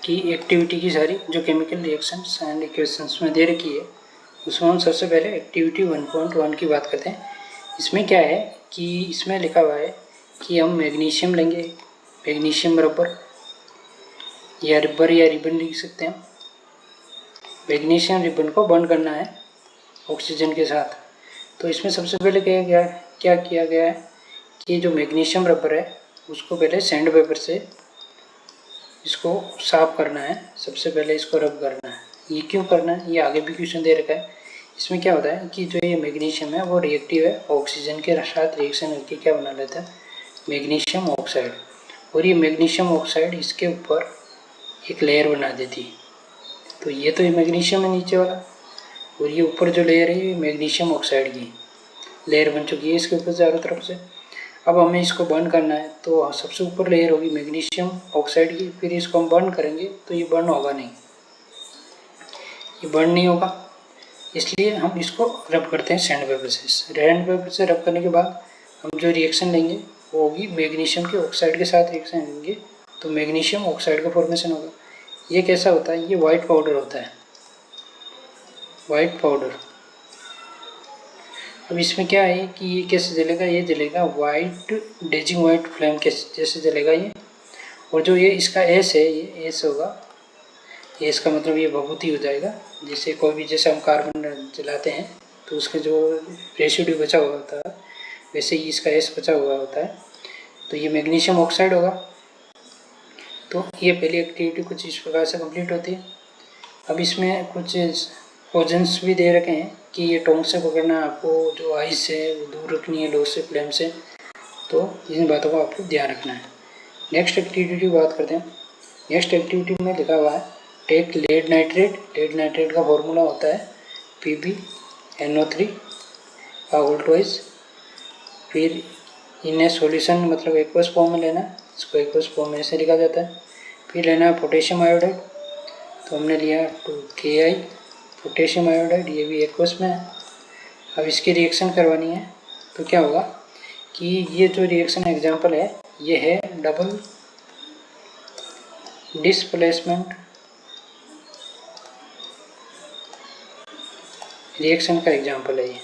की एक्टिविटी की सारी जो केमिकल रिएक्शंस एंड इक्वेशंस में दे रखी है उसमें हम सबसे पहले एक्टिविटी 1.1 की बात करते हैं। इसमें क्या है कि इसमें लिखा हुआ है कि हम मैग्नीशियम लेंगे, मैग्नीशियम रबर या रबर या रिबन लिख सकते हैं। मैग्नीशियम रिबन को बॉन्ड करना है ऑक्सीजन के साथ। तो इसमें सबसे पहले क्या किया गया है कि जो मैग्नीशियम रबर है उसको पहले सैंड पेपर से इसको साफ करना है। सबसे पहले इसको रब करना है। ये क्यों करना है, ये आगे भी क्वेश्चन दे रखा है। इसमें क्या होता है कि जो ये मैग्नीशियम है वो रिएक्टिव है, ऑक्सीजन के साथ रिएक्शन करके क्या बना लेता है, मैग्नीशियम ऑक्साइड। और ये मैग्नीशियम ऑक्साइड इसके ऊपर एक लेयर बना देती है। तो ये तो ये मैग्नीशियम है नीचे वाला, और ये ऊपर जो लेयर है ये मैग्नीशियम ऑक्साइड की लेयर बन चुकी है इसके ऊपर चारों तरफ से। अब हमें इसको बर्न करना है तो सबसे ऊपर लेयर होगी मैग्नीशियम ऑक्साइड की, फिर इसको हम बर्न करेंगे तो ये बर्न होगा नहीं, ये बर्न नहीं होगा, इसलिए हम इसको रब करते हैं सैंड पेपर से। सैंड पेपर से रब करने के बाद हम जो रिएक्शन लेंगे वो होगी मैग्नीशियम के ऑक्साइड के साथ रिएक्शन लेंगे तो मैग्नीशियम ऑक्साइड का फॉर्मेशन होगा। ये कैसा होता है, ये वाइट पाउडर होता है, वाइट पाउडर। अब इसमें क्या है कि ये कैसे जलेगा, ये जलेगा वाइट डेजिंग वाइट फ्लेम के जैसे जलेगा ये। और जो ये इसका एस है, ये एस होगा, एस का मतलब ये भभूति हो जाएगा। जैसे कोई भी, जैसे हम कार्बन जलाते हैं तो उसके जो रेसिड्यू बचा हुआ होता है वैसे ही इसका एस बचा हुआ होता है। तो ये मैग्नीशियम ऑक्साइड होगा। तो ये पहली एक्टिविटी कुछ इस प्रकार से कंप्लीट होती है। अब इसमें कुछ पोजन्स भी दे रखे हैं कि ये टोंग से पकड़ना है आपको, जो आइस है वो दूर रखनी है लो से फ्लेम से। तो इन बातों को आपको ध्यान रखना है। नेक्स्ट एक्टिविटी की बात करते हैं। नेक्स्ट एक्टिविटी में लिखा हुआ है take lead nitrate. Lead nitrate का फॉर्मूला होता है PbNO3 का होल ट्वाइस। फिर इन्हें सॉल्यूशन मतलब एक्वस फॉर्म में लेना, इसको एक्वस फॉर्म में ऐसे लिखा जाता है। फिर लेना है पोटेशियम आयोडाइड, तो हमने लिया 2Ki पोटेशियम आयोडाइड, ये भी एक्वस में है। अब इसकी रिएक्शन करवानी है तो क्या होगा कि ये जो रिएक्शन एग्जाम्पल है ये है डबल डिस्प्लेसमेंट रिएक्शन का एग्जाम्पल है ये।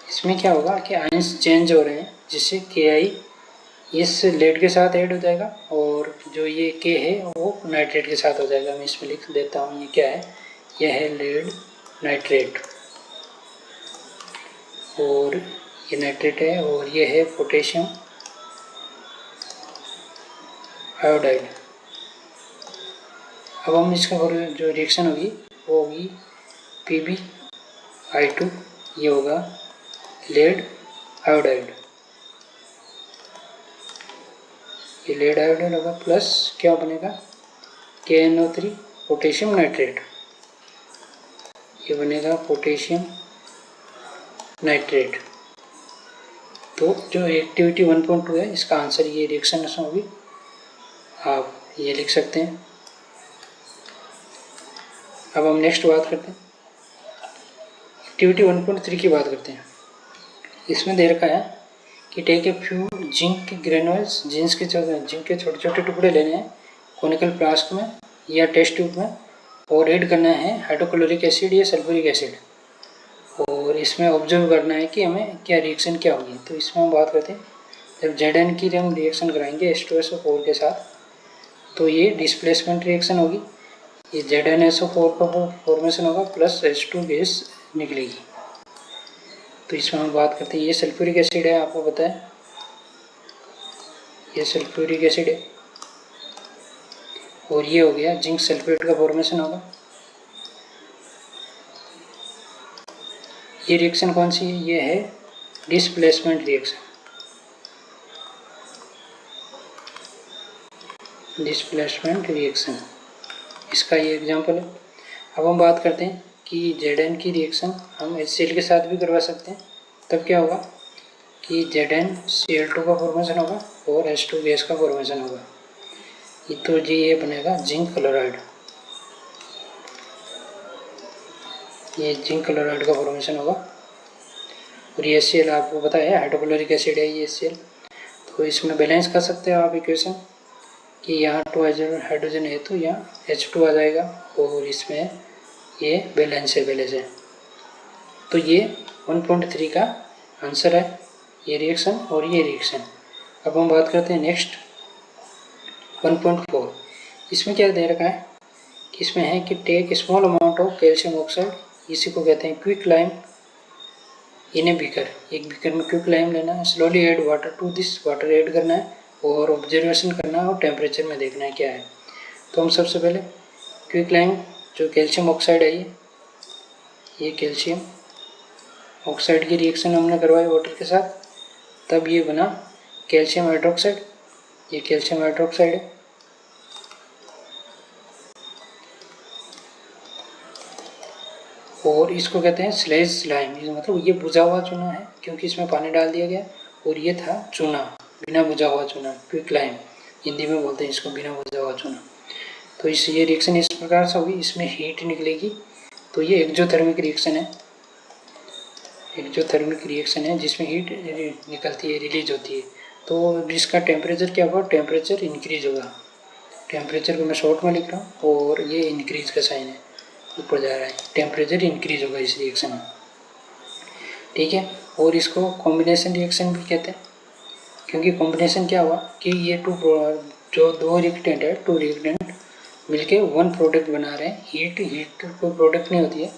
इसमें क्या होगा कि आयंस चेंज हो रहे हैं जिससे Ki इस लेड के साथ ऐड हो जाएगा और जो ये K है वो नाइट्रेट के साथ हो जाएगा। मैं इसमें लिख देता हूँ ये क्या है, यह है लेड नाइट्रेट और ये नाइट्रेट है और ये है पोटेशियम आयोडाइड। अब हम इसका जो रिएक्शन होगी वो होगी PbI2, ये होगा लेड आयोडाइड, ये लेड आयोडाइड होगा प्लस क्या बनेगा KNO3 पोटेशियम नाइट्रेट, ये बनेगा पोटेशियम नाइट्रेट। तो जो एक्टिविटी 1.2 है इसका आंसर ये रिएक्शन होगी, आप ये लिख सकते हैं। अब हम नेक्स्ट बात करते हैं, एक्टिविटी 1.3 की बात करते हैं। इसमें दे रखा है कि take a few zinc granules, zinc के छोटे छोटे टुकड़े लेने हैं कोनिकल फ्लास्क में या टेस्ट ट्यूब में और ऐड करना है हाइड्रोक्लोरिक एसिड या सल्फ्यूरिक एसिड, और इसमें ऑब्जर्व करना है कि हमें क्या रिएक्शन क्या होगी। तो इसमें हम बात करते हैं जब Zn की हम रिएक्शन कराएंगे H2SO4 के साथ तो ये डिस्प्लेसमेंट रिएक्शन होगी, ये ZnSO4 का फॉर्मेशन होगा प्लस H2 गैस निकलेगी। तो इसमें हम बात करते हैं, ये सल्फ्यूरिक एसिड है, आपको पता है ये सल्फ्यूरिक एसिड है और ये हो गया जिंक सल्फेट का फॉर्मेशन होगा। ये रिएक्शन कौन सी है, ये है डिस्प्लेसमेंट रिएक्शन, डिस्प्लेसमेंट रिएक्शन इसका ये एग्जांपल है। अब हम बात करते हैं कि Zn की रिएक्शन हम HCl के साथ भी करवा सकते हैं। तब क्या होगा कि ZnCl2 का फॉर्मेशन होगा और H2 गैस का फॉर्मेशन होगा। तो जी ये बनेगा जिंक क्लोराइड, ये जिंक क्लोराइड का फॉर्मेशन होगा। और ये HCl आपको पता है हाइड्रोक्लोरिक एसिड है ये HCl, तो इसमें बैलेंस कर सकते हो आप इक्वेशन। कि यहाँ 2 हाइड्रोजन है तो यहाँ H2 आ जाएगा और इसमें ये बैलेंस है पहले से। तो ये 1.3 का आंसर है, ये रिएक्शन और ये रिएक्शन। अब हम बात करते हैं नेक्स्ट 1.4। इसमें क्या दे रखा है कि इसमें है कि take small amount of calcium oxide, इसी को कहते हैं quicklime in a beaker. एक बीकर में क्विक लाइम लेना है, slowly add water to this, water add करना है और ऑब्जर्वेशन करना है और टेम्परेचर में देखना है क्या है। तो हम सबसे पहले क्विक लाइम जो कैल्शियम ऑक्साइड है ये कैल्शियम ऑक्साइड की रिएक्शन हमने करवाई वाटर के साथ, तब ये बना कैल्शियम हाइड्रोक्साइड। ये कैल्शियम हाइड्रोक्साइड है और इसको कहते हैं स्लेज लाइम। मतलब ये बुझा हुआ चूना है क्योंकि इसमें पानी डाल दिया गया और ये था चूना, बिना बुझा हुआ चूना, क्विक लाइम हिंदी में बोलते हैं इसको, बिना बुझा हुआ चूना। तो ये रिएक्शन इस प्रकार से होगी, इसमें हीट निकलेगी। तो ये एक्जोथर्मिक रिएक्शन है, एक्जोथर्मिक रिएक्शन है जिसमें हीट निकलती है, रिलीज होती है। तो जिसका टेम्परेचर क्या होगा, टेम्परेचर इंक्रीज होगा। टेम्परेचर को मैं शॉर्ट में लिख रहा हूँ और ये इंक्रीज का साइन है, ऊपर जा रहा है, टेम्परेचर इंक्रीज होगा इस रिएक्शन में, ठीक है। और इसको कॉम्बिनेशन रिएक्शन भी कहते हैं क्योंकि कॉम्बिनेशन क्या हुआ कि ये जो दो रिएक्टेंट है, 2 रिएक्टेंट मिलके 1 प्रोडक्ट बना रहे हैं। हीट कोई प्रोडक्ट नहीं होती है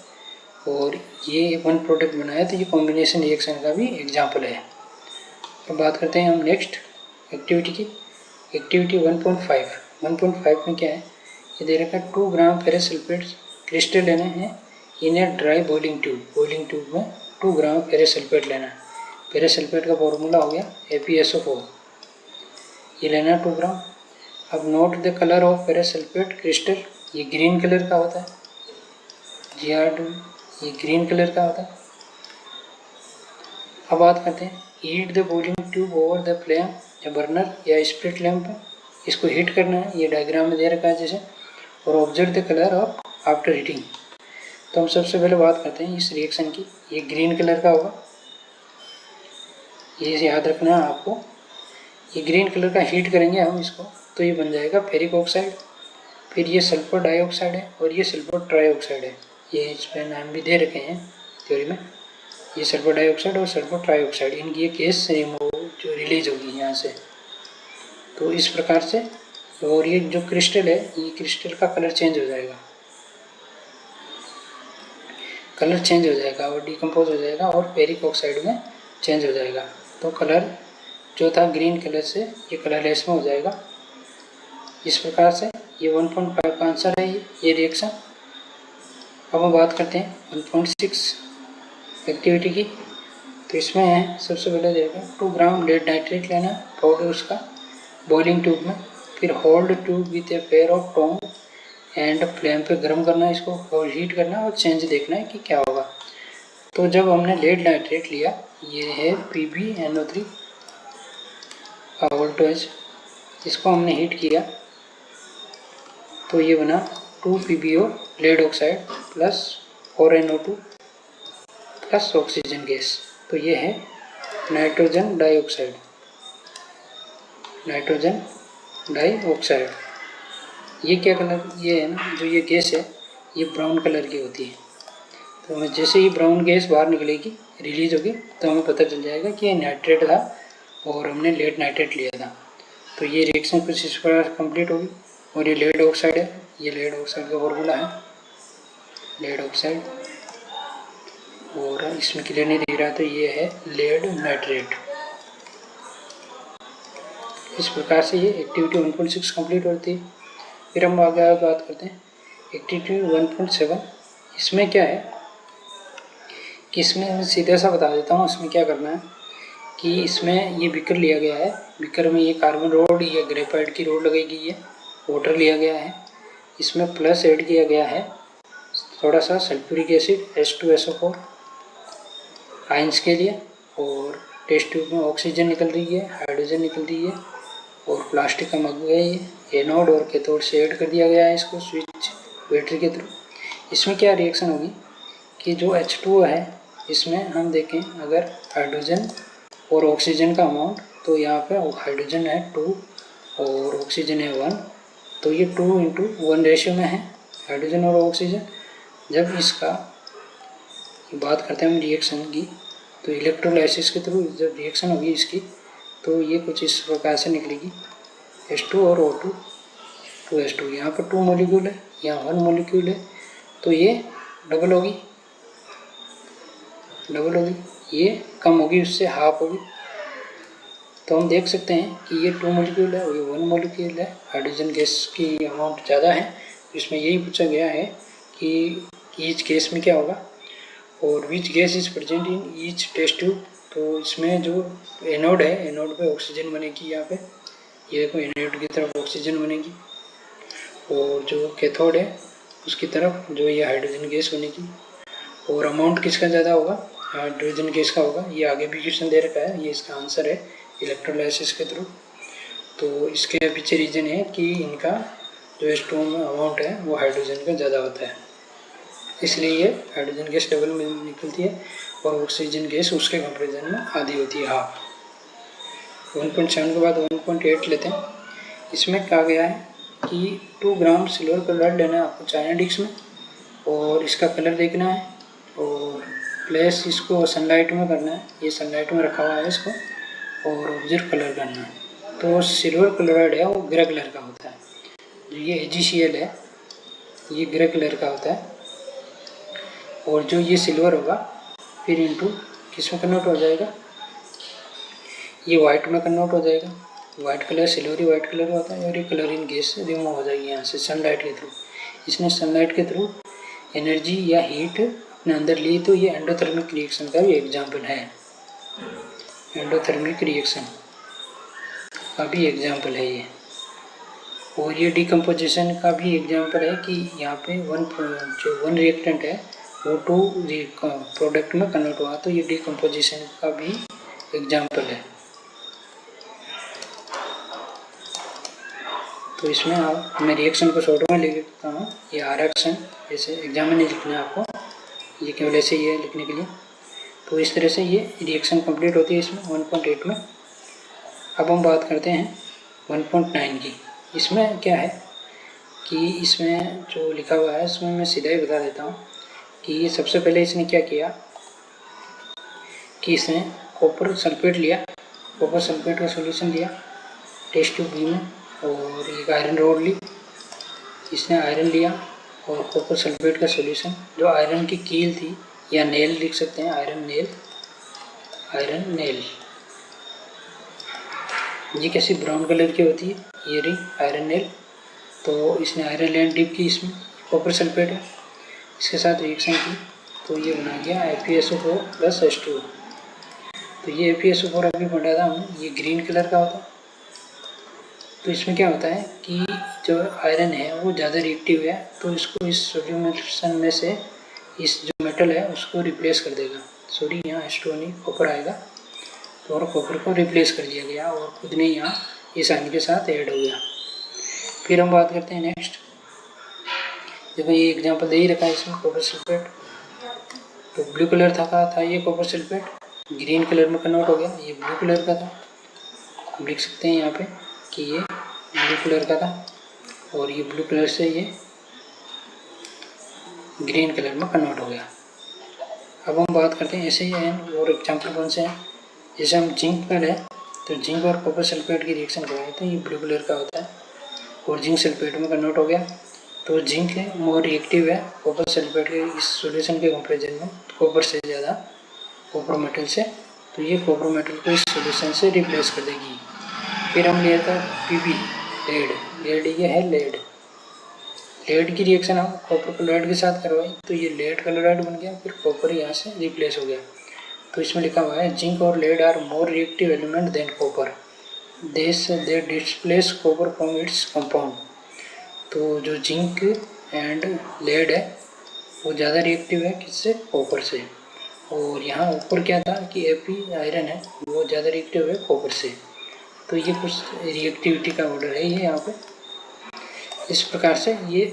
और ये 1 प्रोडक्ट बनाया, तो ये कॉम्बिनेशन रिएक्शन का भी एग्जाम्पल है। अब बात करते हैं हम नेक्स्ट एक्टिविटी की, एक्टिविटी 1.5 में क्या है, ये दे रखा है 2 ग्राम फेरस सल्फेट क्रिस्टल लेने हैं इन ए ड्राई बॉइलिंग ट्यूब में 2 ग्राम फेरस सल्फेट लेना है। फेरस सल्फेट का फॉर्मूला हो गया FeSO4, ये लेना है 2 ग्राम। अब note the colour of ferrous sulphate crystal, ये ग्रीन कलर का होता है, Gr2 ये ग्रीन कलर का होता है। अब बात करते हैं heat the boiling tube over the flame या बर्नर या स्प्लिट लैम्प पे, इसको हीट करना है, ये डायग्राम में दे रखा है जैसे। और observe the colour of after heating. तो हम सबसे पहले बात करते हैं इस रिएक्शन की, ये ग्रीन कलर का होगा, ये याद रखना है आपको। ये ग्रीन कलर का हीट करेंगे हम इसको तो ये बन जाएगा फेरिक ऑक्साइड। फिर ये सल्फर डाइऑक्साइड है और ये सल्फर ट्राइऑक्साइड है, ये इस पर नाम भी दे रखे हैं थ्योरी में। ये सल्फर डाइऑक्साइड और सल्फर ट्राइऑक्साइड, इनकी ये गैस जो रिलीज होगी यहाँ से, तो इस प्रकार से। और ये जो क्रिस्टल है, ये क्रिस्टल का कलर चेंज हो जाएगा, कलर चेंज हो जाएगा और डिकम्पोज हो जाएगा और फेरिक ऑक्साइड में चेंज हो जाएगा। तो कलर जो था ग्रीन कलर से ये कलरलेस में हो जाएगा। इस प्रकार से ये 1.5 का आंसर है ये रिएक्शन। अब हम बात करते हैं 1.6 एक्टिविटी की। तो इसमें है सबसे पहले देखा 2 ग्राम लेड नाइट्रेट लेना पाउडर उसका बॉइलिंग ट्यूब में, फिर hold tube with a pair of tong and flame पे गर्म करना है इसको और हीट करना और चेंज देखना है कि क्या होगा। तो जब हमने लेड नाइट्रेट लिया, ये है PbNO3 का वोल्टेज, इसको हमने हीट किया तो ये बना 2 PbO lead oxide plus 4 NO2 plus oxygen gas. तो ये है नाइट्रोजन डाइऑक्साइड, नाइट्रोजन डाइऑक्साइड। ये क्या कलर, ये है ना जो ये गैस है ये ब्राउन कलर की होती है। तो हमें जैसे ही ब्राउन गैस बाहर निकलेगी, रिलीज होगी, तो हमें पता चल जाएगा कि ये नाइट्रेट था और हमने लेड नाइट्रेट लिया था। तो ये रिएक्शन कुछ इस प्रकार कंप्लीट होगी। और ये लेड ऑक्साइड है, ये लेड ऑक्साइड का फॉर्मूला है लेड ऑक्साइड, और इसमें क्लियर नहीं दिख रहा तो ये है लेड नाइट्रेट। इस प्रकार से ये एक्टिविटी 1.6 कंप्लीट होती है। फिर हम आगे बात करते हैं एक्टिविटी 1.7। इसमें क्या है कि इसमें सीधा सा बता देता हूँ इसमें क्या करना है कि इसमें ये बीकर लिया गया है, बीकर में ये कार्बन रोड या ग्रेफाइट की रोड लगाई गई है, वाटर लिया गया है, इसमें प्लस ऐड किया गया है थोड़ा सा सल्फ्यूरिक एसिड H2SO4 आयंस के लिए, और टेस्ट ट्यूब में ऑक्सीजन निकल रही है, हाइड्रोजन निकल रही है, और प्लास्टिक का मग है ये एनोड और कैथोड से ऐड कर दिया गया है इसको स्विच बैटरी के थ्रू। इसमें क्या रिएक्शन होगी कि जो H2O है इसमें हम देखें अगर हाइड्रोजन और ऑक्सीजन का अमाउंट, तो यहाँ पे हाइड्रोजन है 2 और ऑक्सीजन है 1, तो ये 2:1 रेशियो में है हाइड्रोजन और ऑक्सीजन। जब इसका बात करते हैं हम रिएक्शन की, तो इलेक्ट्रोलाइसिस के थ्रू जब रिएक्शन होगी इसकी, तो ये कुछ इस प्रकार से निकलेगी, H2 और O2 2H2। यहाँ पर 2 मॉलिक्यूल है, यहाँ 1 मॉलिक्यूल है, तो ये डबल होगी, ये कम होगी, उससे हाफ होगी। तो हम देख सकते हैं कि ये 2 मॉलिक्यूल है और ये 1 मॉलिक्यूल है। हाइड्रोजन गैस की अमाउंट ज़्यादा है, इसमें यही पूछा गया है कि ईच गैस में क्या होगा और which gas is present in each test tube. तो इसमें जो एनोड है, एनोड पे ऑक्सीजन बनेगी, यहाँ पे ये देखो एनोड की तरफ ऑक्सीजन बनेगी, और जो कैथोड है उसकी तरफ जो ये हाइड्रोजन गैस बनेगी। और अमाउंट किसका ज़्यादा होगा, हाइड्रोजन गैस का होगा। ये आगे भी क्वेश्चन दे रखा है, ये इसका आंसर है इलेक्ट्रोलाइसिस के थ्रू। तो इसके पीछे रीज़न है कि इनका जो H2O में अमाउंट है वो हाइड्रोजन का ज़्यादा होता है, इसलिए ये हाइड्रोजन गैस डबल में निकलती है और ऑक्सीजन गैस उसके कंपेरिजन में आधी होती है, हाफ। 1.7 के बाद 1.8 लेते हैं। इसमें कहा गया है कि 2 ग्राम सिल्वर क्लोराइड लेना है आपको चाइना में, और इसका कलर देखना है और प्लेस इसको सनलाइट में करना है। ये सनलाइट में रखा हुआ है इसको, और ऑब्जर्व कलर करना है। तो सिल्वर क्लोराइड है वो ग्रे कलर का होता है, जो ये AgCl है ये ग्रे कलर का होता है, और जो ये सिल्वर होगा फिर इनटू किस में कन्वर्ट हो जाएगा, ये वाइट में कन्वर्ट हो जाएगा। White colour silvery white colour होता है, और ये कलरिंग गैस रिमूव हो जाएगी यहाँ से सनलाइट के थ्रू। इसने सनलाइट के थ्रू एनर्जी या हीट अपने अंदर ली, तो ये एंडोथर्मिक रिएक्शन का भी एग्जाम्पल है, एंडोथर्मिक रिएक्शन का भी एग्जाम्पल है ये। और ये डिकम्पोजिशन का भी एग्जाम्पल है कि यहाँ पे वन रिएक्टेंट है वो 2 प्रोडक्ट में कन्वर्ट हुआ, तो ये डिकम्पोजिशन का भी एग्जाम्पल है। तो इसमें मैं रिएक्शन को शॉर्ट में लिख देता हूँ, ये रिएक्शन जैसे एग्जाम में नहीं लिखना है आपको, ये केवल ऐसे ही है लिखने के लिए। तो इस तरह से ये रिएक्शन कंप्लीट होती है इसमें 1.8 में। अब हम बात करते हैं 1.9 की। इसमें क्या है कि इसमें जो लिखा हुआ है इसमें मैं सीधा ही बता देता हूँ कि ये सबसे पहले इसने क्या किया कि इसने कॉपर सल्फेट लिया, कॉपर सल्फेट का सॉल्यूशन लिया टेस्ट ट्यूब बी में, और एक आयरन रोड ली, इसने आयरन लिया और कॉपर सल्फेट का सॉल्यूशन, जो आयरन की कील थी या नेल लिख सकते हैं, आयरन नेल, ये कैसी ब्राउन कलर की होती है ये रही आयरन नेल। तो इसने आयरन लेड डिप की, इसमें कॉपर सल्फेट है, इसके साथ रिएक्शन की, तो ये बना गया FeSO4 + H2O। तो ये FeSO4 अभी पढ़ा था हमने, ये ग्रीन कलर का होता है। तो इसमें क्या होता है कि जो आयरन है वो ज़्यादा रिएक्टिव है, तो इसको इस सॉल्यूशन में से इस जो मेटल है उसको रिप्लेस कर देगा। सॉरी यहाँ H2O नहीं कॉपर आएगा, तो और कॉपर को रिप्लेस कर दिया गया और खुद ने यहाँ इस आयन के साथ ऐड हो गया। फिर हम बात करते हैं नेक्स्ट, देखो ये एग्जांपल दे ही रखा है इसमें कॉपर सल्फेट। तो ब्लू कलर था ये कॉपर सल्फेट, ग्रीन कलर में कन्वर्ट हो गया, ये ब्लू कलर का था। हम लिख सकते हैं यहाँ पे कि ये ब्लू कलर का था, और ये ब्लू कलर से ये ग्रीन कलर में कन्वर्ट हो गया। अब हम बात करते हैं ऐसे ही आयन और एग्जाम्पल कौन से हैं, जैसे हम जिंक पर है, तो जिंक और कॉपर सल्फेट की रिएक्शन करवाए तो ये ब्लू कलर का होता है और जिंक सल्फेट में कन्वर्ट हो गया। तो जिंक मोर रिएक्टिव है कॉपर सल्फेट के इस सॉल्यूशन के कंपेरिजन में, कॉपर से ज़्यादा, कॉपर मेटल से, तो ये कॉपर मेटल को इस सॉल्यूशन से रिप्लेस कर देगी। फिर हम लिया था Pb लेड, ये है लेड की रिएक्शन हम कॉपर क्लोराइड के साथ करवाई, तो ये लेड क्लोराइड बन गया, फिर कॉपर यहाँ से रिप्लेस हो गया। तो इसमें लिखा हुआ है जिंक और lead are more reactive element than copper, they displace copper from its compound. तो जो जिंक एंड लेड है वो ज़्यादा रिएक्टिव है किससे, कॉपर से। और यहाँ ऊपर क्या था कि Fe आयरन है वो ज़्यादा रिएक्टिव है कॉपर से। तो ये कुछ रिएक्टिविटी का ऑर्डर है ये यहाँ पे। इस प्रकार से ये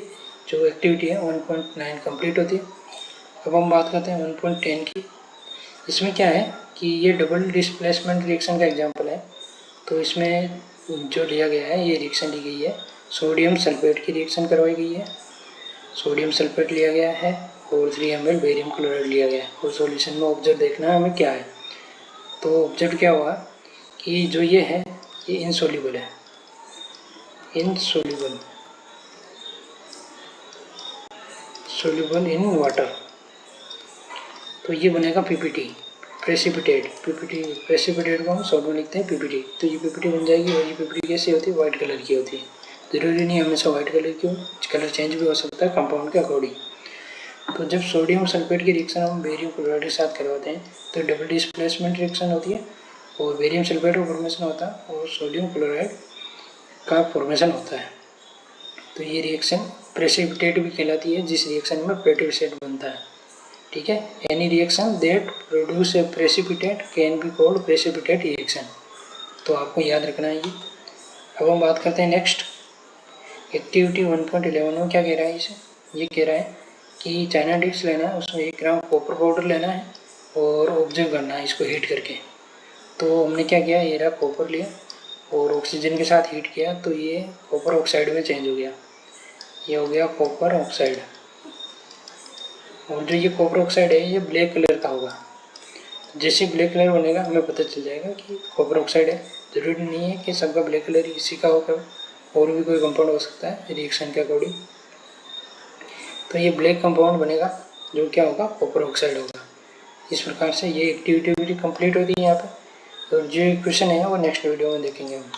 जो एक्टिविटी है 1.9 कंप्लीट होती है। अब हम बात करते हैं 1.10 की। इसमें क्या है कि ये डबल डिस्प्लेसमेंट रिएक्शन का एग्जांपल है। तो इसमें जो लिया गया है, ये रिएक्शन ली गई है, सोडियम सल्फेट की रिएक्शन करवाई गई है। सोडियम सल्फेट लिया गया है और 3 ml बेरियम क्लोराइड लिया गया है। और सॉल्यूशन में ऑब्जर्व देखना है हमें क्या है। तो ऑब्जर्व क्या हुआ कि जो ये है ये इनसोल्यूबल है, इनसोल्यूबल, सोल्यूबल इन वाटर। तो ये बनेगा पीपीटी, प्रेसिपिटेट। पीपीटी, प्रेसिपिटेट को हम शॉर्ट में लिखते हैं पीपीटी। तो ये पीपीटी बन जाएगी। और ये पीपीटी कैसी होती है? वाइट कलर की होती है। ज़रूरी नहीं हमेशा वाइट कलर की हो, कलर चेंज भी हो सकता है कंपाउंड के अकॉर्डिंग। तो जब सोडियम सल्फेट की रिएक्शन हम बेरियम क्लोराइड के साथ करवाते हैं तो डबल डिस्प्लेसमेंट रिएक्शन होती है और बेरियम सल्फेट का फॉर्मेशन होता है और सोडियम क्लोराइड का फॉर्मेशन होता है। तो ये रिएक्शन प्रेसिपिटेट भी कहलाती है, जिस रिएक्शन में प्रेसिपिटेट बनता है। ठीक है, any reaction that produce a precipitate can be called precipitate reaction. तो आपको याद रखना है ये। अब हम बात करते हैं नेक्स्ट एक्टिविटी 1.11 में क्या कह रहा है इसे? ये कह रहा है कि चाइना डिश लेना है, उसमें 1 ग्राम कॉपर पाउडर लेना है और ऑब्जर्व करना है इसको हीट करके। तो हमने क्या किया, ये रहा कॉपर लिया और ऑक्सीजन के साथ हीट किया तो ये कॉपर ऑक्साइड में चेंज हो गया, ये हो गया कॉपर ऑक्साइड। और जो ये कॉपर ऑक्साइड है ये ब्लैक कलर का होगा। जैसे ब्लैक कलर बनेगा हमें पता चल जाएगा कि कॉपर ऑक्साइड है। ज़रूरी नहीं है कि सबका ब्लैक कलर इसी का होगा, और भी कोई कंपाउंड हो सकता है रिएक्शन के अकॉर्डिंग। तो ये ब्लैक कंपाउंड बनेगा जो क्या होगा, कॉपर ऑक्साइड होगा। इस प्रकार से ये एक्टिविटी कंप्लीट होती है यहाँ पे। और जो क्वेश्चन है वो नेक्स्ट वीडियो में देखेंगे हम।